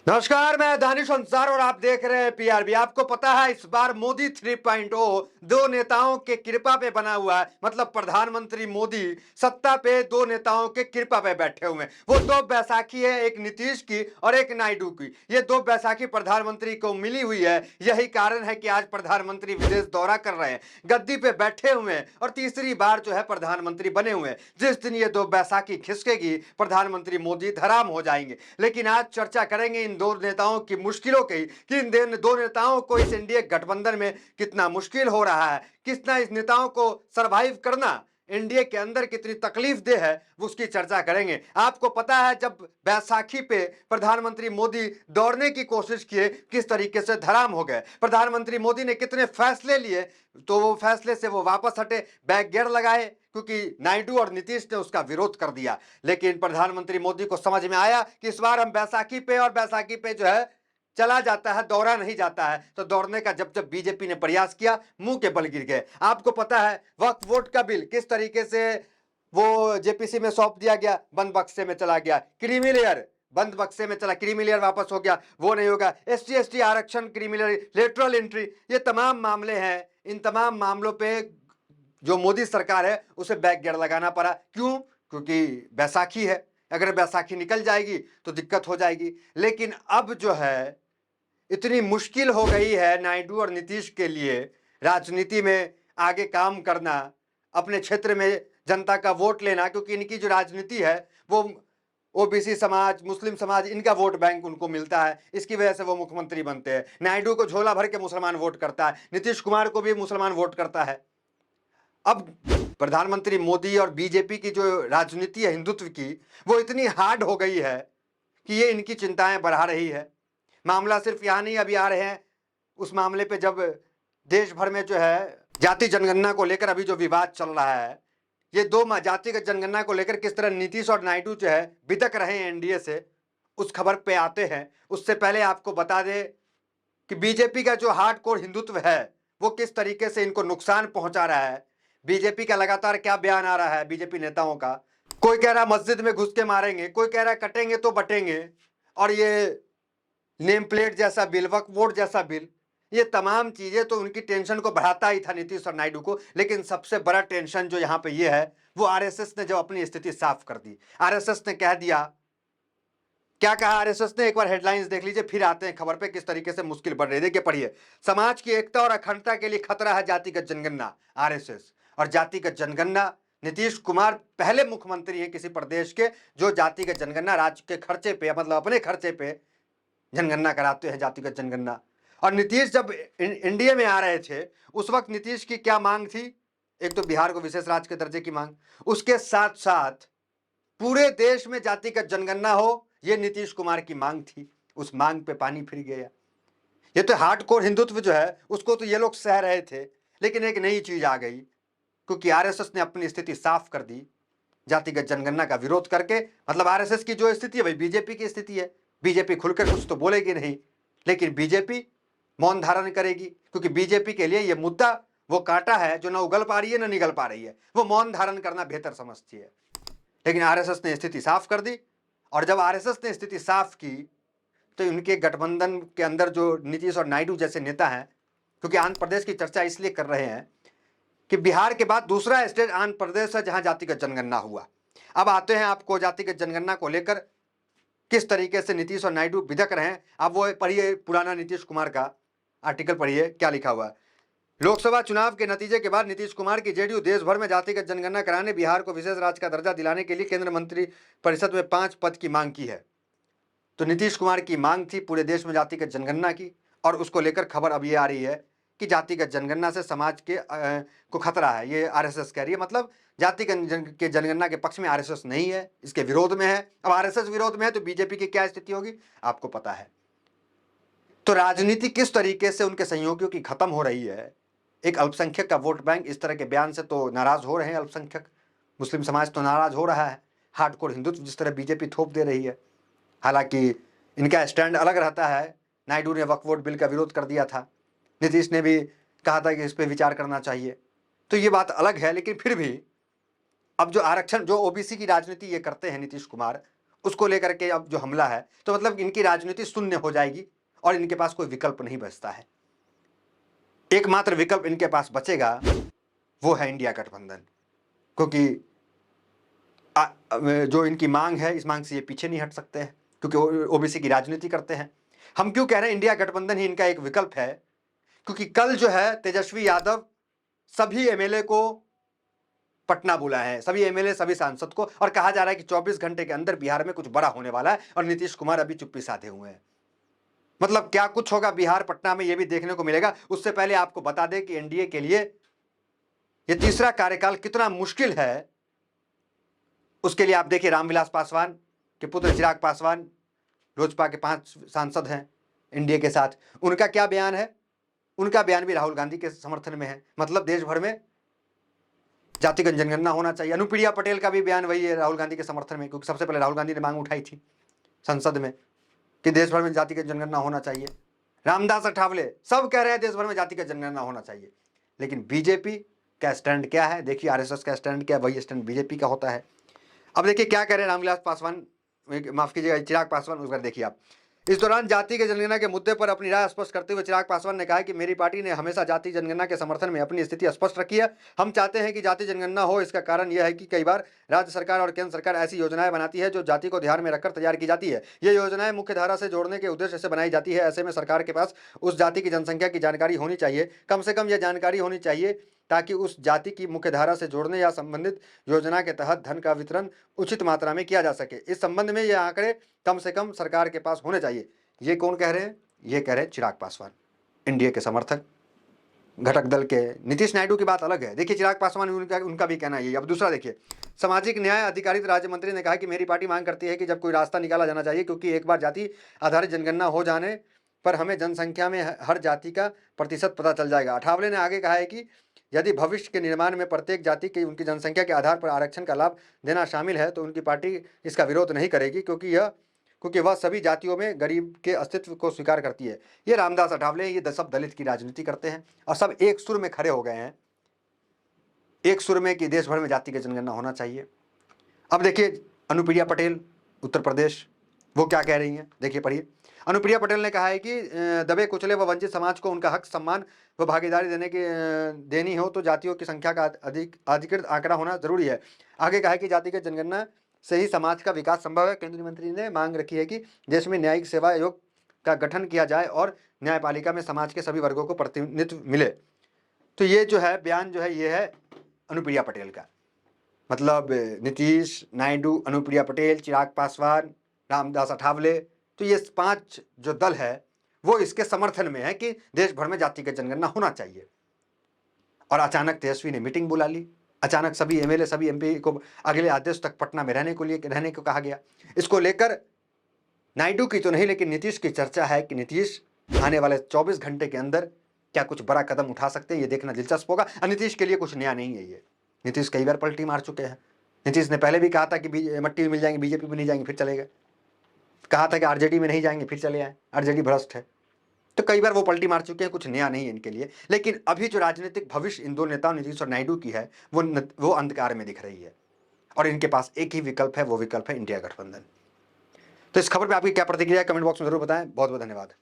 नमस्कार, मैं दानिश अंसार और आप देख रहे हैं पीआरबी। आपको पता है इस बार मोदी 3.0 दो नेताओं के कृपा पे बना हुआ है। मतलब प्रधानमंत्री मोदी सत्ता पे दो नेताओं के कृपा पे बैठे हुए हैं। वो दो बैसाखी है, एक नीतीश की और एक नायडू की। ये दो बैसाखी प्रधानमंत्री को मिली हुई है। यही कारण है कि आज प्रधानमंत्री विदेश दौरा कर रहे हैं, गद्दी पे बैठे हुए हैं और तीसरी बार जो है प्रधानमंत्री बने हुए हैं। जिस दिन ये दो बैसाखी खिसकेगी प्रधानमंत्री मोदी धराम हो जाएंगे। लेकिन आज चर्चा करेंगे इन दो नेताओं की मुश्किलों की कि इन दो नेताओं को इस एनडीए गठबंधन में कितना मुश्किल हो रहा है, कितना इस नेताओं को सरवाइव करना एनडीए के अंदर कितनी तकलीफ दे है, उसकी चर्चा करेंगे। आपको पता है जब बैसाखी पे प्रधानमंत्री मोदी दौड़ने की कोशिश किए किस तरीके से धराम हो गए। प्रधानमंत्री मोदी ने कितने फैसले लिए, तो वो फैसले से वो वापस हटे, बैक गियर लगाए, क्योंकि नायडू और नीतीश ने उसका विरोध कर दिया। लेकिन प्रधानमंत्री मोदी को समझ में आया कि इस बार हम बैसाखी पे और बैसाखी पे जो है चला जाता है, दौड़ा नहीं जाता है। तो दौड़ने का जब जब बीजेपी ने प्रयास किया, मुंह के बल गिर गए। आपको पता है वक्फ बोर्ड का बिल किस तरीके से वो जेपीसी में सौंप दिया गया, बंद बक्से में चला गया। क्रीमी लेयर बंद बक्से में चला, क्रीमी लेयर वापस हो गया, वो नहीं होगा। एसटी एसटी आरक्षण, क्रीमी लेयर, लेटरल एंट्री, ये तमाम मामले हैं। इन तमाम मामलों पे जो मोदी सरकार है उसे बैक गियर लगाना पड़ा। क्यों? क्योंकि बैसाखी है, अगर बैसाखी निकल जाएगी तो दिक्कत हो जाएगी। लेकिन अब जो है इतनी मुश्किल हो गई है नायडू और नीतीश के लिए राजनीति में आगे काम करना, अपने क्षेत्र में जनता का वोट लेना, क्योंकि इनकी जो राजनीति है वो ओबीसी समाज, मुस्लिम समाज, इनका वोट बैंक उनको मिलता है। इसकी वजह से वो मुख्यमंत्री बनते हैं। नायडू को झोला भर के मुसलमान वोट करता है, नीतीश कुमार को भी मुसलमान वोट करता है। अब प्रधानमंत्री मोदी और बीजेपी की जो राजनीति है हिंदुत्व की, वो इतनी हार्ड हो गई है कि ये इनकी चिंताएं बढ़ा रही है। मामला सिर्फ यहां नहीं, अभी आ रहे हैं उस मामले पे जब देश भर में जो है जाति जनगणना को लेकर अभी जो विवाद चल रहा है, ये दो जातिगत जनगणना को लेकर किस तरह नीतीश और नायडू जो है बिदक रहे हैं एनडीए से, उस खबर पे आते हैं। उससे पहले आपको बता दें कि बीजेपी का जो हार्डकोर हिंदुत्व है वो किस तरीके से इनको नुकसान पहुंचा रहा है। बीजेपी का लगातार क्या बयान आ रहा है बीजेपी नेताओं का, कोई कह रहा मस्जिद में घुस के मारेंगे, कोई कह रहा कटेंगे तो बटेंगे, और ये नेम प्लेट जैसा बिल, वक्फ बोर्ड जैसा बिल, ये तमाम चीजें तो उनकी टेंशन को बढ़ाता ही था नीतीश और नायडू को। लेकिन सबसे बड़ा टेंशन जो यहां पे ये है, वो आरएसएस ने जब अपनी स्थिति साफ कर दी। आरएसएस ने कह दिया, क्या कहा आरएसएस ने, एक बार हेडलाइंस देख लीजिए, फिर आते हैं खबर पे किस तरीके से मुश्किल बढ़ रही है। देखिए पढ़िए, समाज की एकता और अखंडता के लिए खतरा है जातिगत जनगणना, आरएसएस। और जातिगत जनगणना, नीतीश कुमार पहले मुख्यमंत्री हैं किसी प्रदेश के जो जातिगत जनगणना राज्य के खर्चे पे, मतलब अपने खर्चे पे जनगणना कराते हैं, जातिगत जनगणना। और नीतीश जब एनडीए में आ रहे थे उस वक्त नीतीश की क्या मांग थी? एक तो बिहार को विशेष राज्य के दर्जे की मांग, उसके साथ साथ पूरे देश में जातिगत जनगणना हो, यह नीतीश कुमार की मांग थी। उस मांग पे पानी फिर गया। ये तो हार्डकोर हिंदुत्व जो है उसको तो ये लोग सह रहे थे, लेकिन एक नई चीज आ गई, क्योंकि आरएसएस ने अपनी स्थिति साफ कर दी जातिगत जनगणना का विरोध करके। मतलब आरएसएस की जो स्थिति है वही बीजेपी की स्थिति है। बीजेपी खुलकर कुछ तो बोलेगी नहीं, लेकिन बीजेपी मौन धारण करेगी, क्योंकि बीजेपी के लिए यह मुद्दा वो कांटा है जो ना उगल पा रही है ना निगल पा रही है। वो मौन धारण करना बेहतर समझती है। लेकिन आरएसएस ने स्थिति साफ कर दी, और जब आरएसएस ने स्थिति साफ की तो इनके गठबंधन के अंदर जो नीतीश और नायडू जैसे नेता हैं, क्योंकि आंध्र प्रदेश की चर्चा इसलिए कर रहे हैं कि बिहार के बाद दूसरा स्टेट आंध्र प्रदेश है जहां जातिगत जनगणना हुआ। अब आते हैं आपको जातिगत जनगणना को लेकर किस तरीके से नीतीश और नायडू बिदक रहे हैं। अब वो पढ़िए पुराना नीतीश कुमार का आर्टिकल, पढ़िए क्या लिखा हुआ है। लोकसभा चुनाव के नतीजे के बाद नीतीश कुमार की जेडीयू देश भर में जातिगत जनगणना कराने, बिहार को विशेष राज्य का दर्जा दिलाने के लिए केंद्र मंत्री परिषद में 5 पद की मांग की है। तो नीतीश कुमार की मांग थी पूरे देश में जातिगत जनगणना की, और उसको लेकर खबर अब ये आ रही है कि जातिगत जनगणना से समाज के को खतरा है, ये आरएसएस कह रही है। मतलब जातिगत के जनगणना के पक्ष में आरएसएस नहीं है, इसके विरोध में है। अब आरएसएस विरोध में है तो बीजेपी की क्या स्थिति होगी आपको पता है। तो राजनीति किस तरीके से उनके सहयोगियों की खत्म हो रही है। एक अल्पसंख्यक का वोट बैंक इस तरह के बयान से तो नाराज हो रहे हैं अल्पसंख्यक, मुस्लिम समाज तो नाराज हो रहा है। हार्डकोर हिंदुत्व जिस तरह बीजेपी थोप दे रही है, हालांकि इनका स्टैंड अलग रहता है। नायडू ने वक्फ बोर्ड बिल का विरोध कर दिया था, नीतीश ने भी कहा था कि इस पर विचार करना चाहिए, तो ये बात अलग है। लेकिन फिर भी अब जो आरक्षण, जो ओबीसी की राजनीति ये करते हैं नीतीश कुमार, उसको लेकर के अब जो हमला है, तो मतलब इनकी राजनीति शून्य हो जाएगी और इनके पास कोई विकल्प नहीं बचता है। एकमात्र विकल्प इनके पास बचेगा वो है इंडिया गठबंधन, क्योंकि जो इनकी मांग है, इस मांग से ये पीछे नहीं हट सकते हैं, क्योंकि ओबीसी की राजनीति करते हैं। हम क्यों कह रहे हैं इंडिया गठबंधन ही इनका एक विकल्प है? क्योंकि कल जो है तेजस्वी यादव सभी एमएलए को पटना बुलाए हैं, सभी एमएलए, सभी सांसद को, और कहा जा रहा है कि 24 घंटे के अंदर बिहार में कुछ बड़ा होने वाला है, और नीतीश कुमार अभी चुप्पी साधे हुए हैं। मतलब क्या कुछ होगा बिहार पटना में, यह भी देखने को मिलेगा। उससे पहले आपको बता दें कि एनडीए के लिए यह तीसरा कार्यकाल कितना मुश्किल है, उसके लिए आप देखिए रामविलास पासवान के पुत्र चिराग पासवान, लोजपा के 5 सांसद हैं एनडीए के साथ, उनका क्या बयान है? उनका बयान भी राहुल गांधी के समर्थन में है। मतलब देश भर में जातिगत जनगणना होना चाहिए। अनुप्रिया पटेल का भी बयान वही है राहुल गांधी के समर्थन में, क्योंकि सबसे पहले राहुल गांधी ने मांग उठाई थी संसद में कि देश भर में जातिगत जनगणना होना चाहिए। रामदास अठावले, सब कह रहे हैं देश भर में जातिगत जनगणना होना चाहिए। लेकिन बीजेपी का स्टैंड क्या है? देखिए आरएसएस का स्टैंड क्या है, वही स्टैंड बीजेपी का होता है। अब देखिए क्या कह रहे हैं रामविलास पासवान, माफ कीजिएगा चिराग पासवान, उसका देखिए आप। इस दौरान जाति के जनगणना के मुद्दे पर अपनी राय स्पष्ट करते हुए चिराग पासवान ने कहा कि मेरी पार्टी ने हमेशा जाति जनगणना के समर्थन में अपनी स्थिति स्पष्ट रखी है। हम चाहते हैं कि जाति जनगणना हो। इसका कारण यह है कि कई बार राज्य सरकार और केंद्र सरकार ऐसी योजनाएं बनाती है जो जाति को ध्यान में रखकर तैयार की जाती है। ये योजनाएं मुख्य धारा से जोड़ने के उद्देश्य से बनाई जाती है। ऐसे में सरकार के पास उस जाति की जनसंख्या की जानकारी होनी चाहिए, कम से कम यह जानकारी होनी चाहिए, ताकि उस जाति की मुख्य धारा से जोड़ने या संबंधित योजना के तहत धन का वितरण उचित मात्रा में किया जा सके। इस संबंध में ये आंकड़े कम से कम सरकार के पास होने चाहिए। ये कौन कह रहे हैं? ये कह रहे हैं चिराग पासवान, एनडीए के समर्थक, घटक दल के। नीतीश नायडू की बात अलग है। देखिए चिराग पासवान, उनका भी कहना यही। अब दूसरा देखिए, सामाजिक न्याय अधिकारिता राज्य मंत्री ने कहा कि मेरी पार्टी मांग करती है कि जब कोई रास्ता निकाला जाना चाहिए, क्योंकि एक बार जाति आधारित जनगणना हो जाने पर हमें जनसंख्या में हर जाति का प्रतिशत पता चल जाएगा। अठावले ने आगे कहा है कि यदि भविष्य के निर्माण में प्रत्येक जाति की उनकी जनसंख्या के आधार पर आरक्षण का लाभ देना शामिल है तो उनकी पार्टी इसका विरोध नहीं करेगी, क्योंकि वह सभी जातियों में गरीब के अस्तित्व को स्वीकार करती है। ये रामदास अठावले, ये सब दलित की राजनीति करते हैं और सब एक सुर में खड़े हो गए हैं, एक सुर में कि देश भर में जाति की जनगणना होना चाहिए। अब देखिए अनुप्रिया पटेल, उत्तर प्रदेश, वो क्या कह रही हैं, देखिए पढ़िए। अनुप्रिया पटेल ने कहा है कि दबे कुचले व वंचित समाज को उनका हक, सम्मान व भागीदारी देनी हो तो जातियों की संख्या का अधिकृत आंकड़ा होना जरूरी है। आगे कहा है कि जाति की जनगणना से ही समाज का विकास संभव है। केंद्रीय मंत्री ने मांग रखी है कि देश में न्यायिक सेवा आयोग का गठन किया जाए और न्यायपालिका में समाज के सभी वर्गों को प्रतिनिधित्व मिले। तो ये जो है बयान जो है, ये है अनुप्रिया पटेल का। मतलब नीतीश, नायडू, अनुप्रिया पटेल, चिराग पासवान, रामदास अठावले, तो ये 5 जो दल है वो इसके समर्थन में है कि देश भर में जातिगत जनगणना होना चाहिए। और अचानक तेजस्वी ने मीटिंग बुला ली, अचानक सभी एमएलए, सभी एमपी को अगले आदेश तक पटना में रहने को कहा गया। इसको लेकर नायडू की तो नहीं, लेकिन नीतीश की चर्चा है कि नीतीश आने वाले 24 घंटे के अंदर क्या कुछ बड़ा कदम उठा सकते हैं, ये देखना दिलचस्प होगा। और नीतीश के लिए कुछ नया नहीं है ये। नीतीश कई बार पलटी मार चुके हैं। नीतीश ने पहले भी कहा था कि मट्टी में मिल जाएंगे, बीजेपी में नहीं जाएंगे, फिर चले गए। कहा था कि आरजेडी में नहीं जाएंगे, फिर चले आए, आरजेडी भ्रष्ट है। तो कई बार वो पलटी मार चुके हैं, कुछ नया नहीं है इनके लिए। लेकिन अभी जो राजनीतिक भविष्य इन दो नेताओं नीतीश और नायडू की है वो अंधकार में दिख रही है और इनके पास एक ही विकल्प है, वो विकल्प है इंडिया गठबंधन। तो इस खबर पर आपकी क्या प्रतिक्रिया है, कमेंट बॉक्स में जरूर बताएं। बहुत बहुत धन्यवाद।